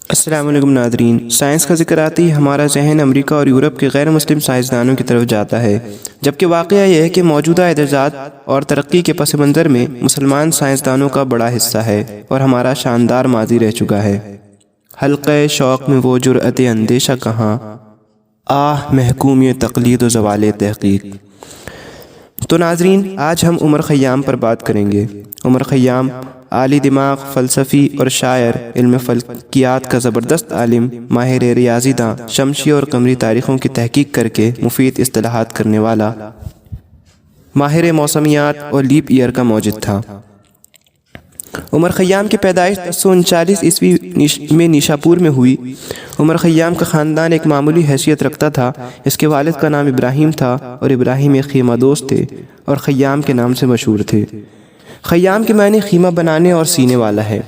السلام علیکم ناظرین۔ سائنس کا ذکر آتے ہی ہمارا ذہن امریکہ اور یورپ کے غیر مسلم سائنسدانوں کی طرف جاتا ہے، جبکہ واقعہ یہ ہے کہ موجودہ اعجازات اور ترقی کے پس منظر میں مسلمان سائنسدانوں کا بڑا حصہ ہے اور ہمارا شاندار ماضی رہ چکا ہے۔ حلقہ شوق میں وہ جرأت اندیشہ کہاں، آہ محکوم یہ تقلید و زوال تحقیق۔ تو ناظرین، آج ہم عمر خیام پر بات کریں گے۔ عمر خیام عالی دماغ، فلسفی اور شاعر، علم فلکیات کا زبردست عالم، ماہر ریاضی داں، شمسی اور قمری تاریخوں کی تحقیق کر کے مفید اصطلاحات کرنے والا، ماہر موسمیات اور لیپ ایئر کا موجد تھا۔ عمر خیام کی پیدائش 1039 عیسوی میں نیشاپور میں ہوئی۔ عمر خیام کا خاندان ایک معمولی حیثیت رکھتا تھا۔ اس کے والد کا نام ابراہیم تھا اور ابراہیم ایک خیمہ دوست تھے اور خیام کے نام سے مشہور تھے۔ خیام کے معنی خیمہ بنانے اور سینے والا ہے،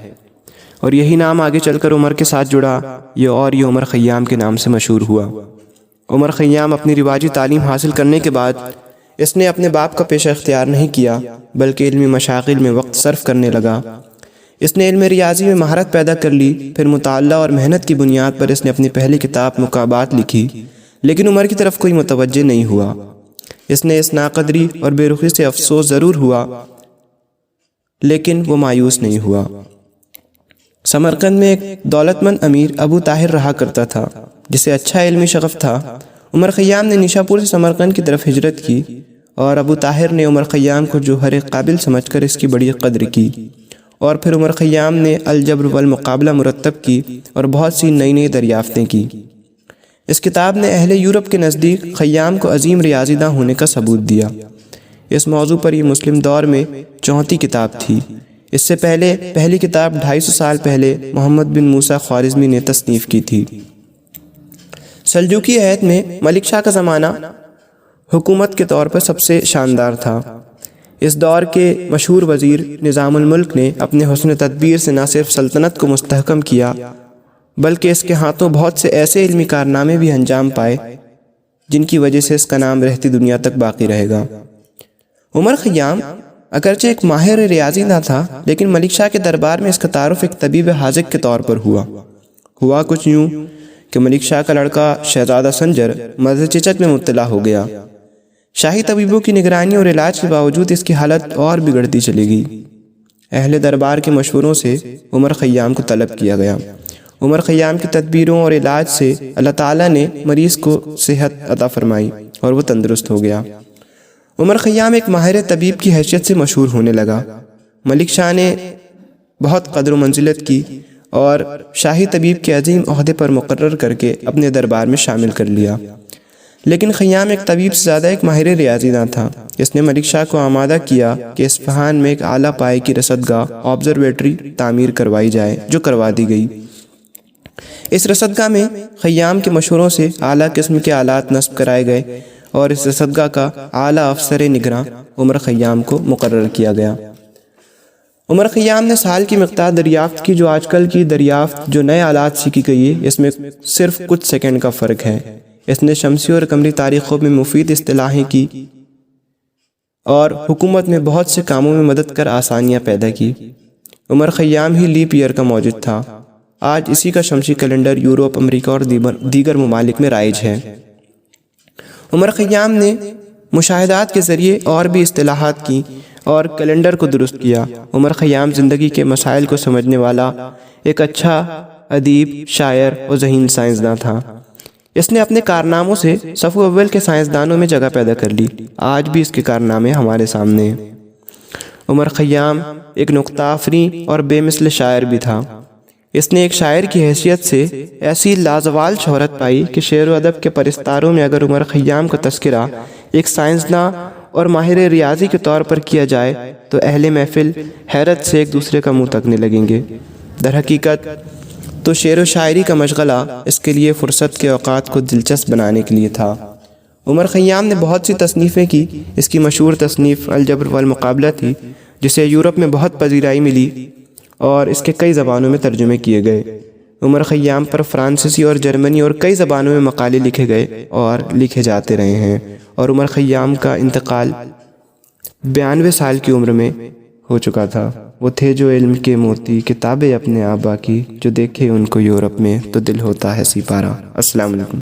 اور یہی نام آگے چل کر عمر کے ساتھ جڑا یہ عمر خیام کے نام سے مشہور ہوا۔ عمر خیام اپنی رواجی تعلیم حاصل کرنے کے بعد اس نے اپنے باپ کا پیشہ اختیار نہیں کیا، بلکہ علمی مشاغل میں وقت صرف کرنے لگا۔ اس نے علم ریاضی میں مہارت پیدا کر لی، پھر مطالعہ اور محنت کی بنیاد پر اس نے اپنی پہلی کتاب مکابات لکھی، لیکن عمر کی طرف کوئی متوجہ نہیں ہوا۔ اس نے اس ناقدری اور بے رخی سے افسوس ضرور ہوا، لیکن وہ مایوس نہیں ہوا۔ سمرقند میں ایک دولت مند امیر ابو طاہر رہا کرتا تھا، جسے اچھا علمی شغف تھا۔ عمر خیام نے نیشاپور سے سمرقند کی طرف ہجرت کی، اور ابو طاہر نے عمر خیام کو جوہر قابل سمجھ کر اس کی بڑی قدر کی، اور پھر عمر خیام نے الجبر والمقابلہ مرتب کی اور بہت سی نئی دریافتیں کی۔ اس کتاب نے اہل یورپ کے نزدیک خیام کو عظیم ریاضی داں ہونے کا ثبوت دیا۔ اس موضوع پر یہ مسلم دور میں 34 کتاب تھی۔ اس سے پہلے پہلی کتاب 250 سال پہلے محمد بن موسیٰ خوارزمی نے تصنیف کی تھی۔ سلجوقی عہد میں ملک شاہ کا زمانہ حکومت کے طور پر سب سے شاندار تھا۔ اس دور کے مشہور وزیر نظام الملک نے اپنے حسن تدبیر سے نہ صرف سلطنت کو مستحکم کیا، بلکہ اس کے ہاتھوں بہت سے ایسے علمی کارنامے بھی انجام پائے جن کی وجہ سے اس کا نام رہتی دنیا تک باقی رہے گا۔ عمر خیام اگرچہ ایک ماہر ریاضی داں تھا، لیکن ملک شاہ کے دربار میں اس کا تعارف ایک طبیب حاذق کے طور پر ہوا کچھ یوں کہ ملک شاہ کا لڑکا شہزادہ سنجر مرض چچک میں مبتلا ہو گیا۔ شاہی طبیبوں کی نگرانی اور علاج کے باوجود اس کی حالت اور بگڑتی چلی گئی۔ اہل دربار کے مشوروں سے عمر خیام کو طلب کیا گیا۔ عمر خیام کی تدبیروں اور علاج سے اللہ تعالیٰ نے مریض کو صحت عطا فرمائی اور وہ تندرست ہو گیا۔ عمر خیام ایک ماہر طبیب کی حیثیت سے مشہور ہونے لگا۔ ملک شاہ نے بہت قدر و منزلت کی اور شاہی طبیب کے عظیم عہدے پر مقرر کر کے اپنے دربار میں شامل کر لیا۔ لیکن خیام ایک طبیب سے زیادہ ایک ماہر ریاضی داں تھا۔ اس نے ملک شاہ کو آمادہ کیا کہ اصفہان میں ایک اعلیٰ پائے کی رصدگاہ آبزرویٹری تعمیر کروائی جائے، جو کروا دی گئی۔ اس رصدگاہ میں خیام کے مشوروں سے اعلیٰ قسم کے آلات نصب کرائے گئے اور اس رصدگاہ کا اعلیٰ افسر نگراں عمر خیام کو مقرر کیا گیا۔ عمر خیام نے سال کی مقدار دریافت کی، جو آج کل کی دریافت جو نئے آلات سے کی گئی ہے، اس میں صرف کچھ سیکنڈ کا فرق ہے۔ اس نے شمسی اور قمری تاریخوں میں مفید اصطلاحیں کی اور حکومت میں بہت سے کاموں میں مدد کر آسانیاں پیدا کی۔ عمر خیام ہی لیپ ایئر کا موجد تھا۔ آج اسی کا شمسی کیلنڈر یورپ، امریکہ اور دیگر ممالک میں رائج ہے۔ عمر خیام نے مشاہدات کے ذریعے اور بھی اصطلاحات کی اور کیلنڈر کو درست کیا۔ عمر خیام زندگی کے مسائل کو سمجھنے والا ایک اچھا ادیب، شاعر اور ذہین سائنسداں تھا۔ اس نے اپنے کارناموں سے صف اول کے سائنسدانوں میں جگہ پیدا کر لی۔ آج بھی اس کے کارنامے ہمارے سامنے ہیں۔ عمر خیام ایک نکتہ آفریں اور بے مثل شاعر بھی تھا۔ اس نے ایک شاعر کی حیثیت سے ایسی لازوال شہرت پائی کہ شعر و ادب کے پرستاروں میں اگر عمر خیام کا تذکرہ ایک سائنسداں اور ماہر ریاضی کے طور پر کیا جائے تو اہل محفل حیرت سے ایک دوسرے کا منہ تکنے لگیں گے۔ در حقیقت تو شعر و شاعری کا مشغلہ اس کے لیے فرصت کے اوقات کو دلچسپ بنانے کے لیے تھا۔ عمر خیام نے بہت سی تصنیفیں کی۔ اس کی مشہور تصنیف الجبر والمقابلہ تھی، جسے یورپ میں بہت پذیرائی ملی اور اس کے کئی زبانوں میں ترجمے کیے گئے۔ عمر خیام پر فرانسیسی اور جرمنی اور کئی زبانوں میں مقالے لکھے گئے اور لکھے جاتے رہے ہیں، اور عمر خیام کا انتقال 92 سال کی عمر میں ہو چکا تھا۔ وہ تھے جو علم کے موتی، کتابیں اپنے آبا کی، جو دیکھے ان کو یورپ میں تو دل ہوتا ہے سی پارا۔ السلام علیکم۔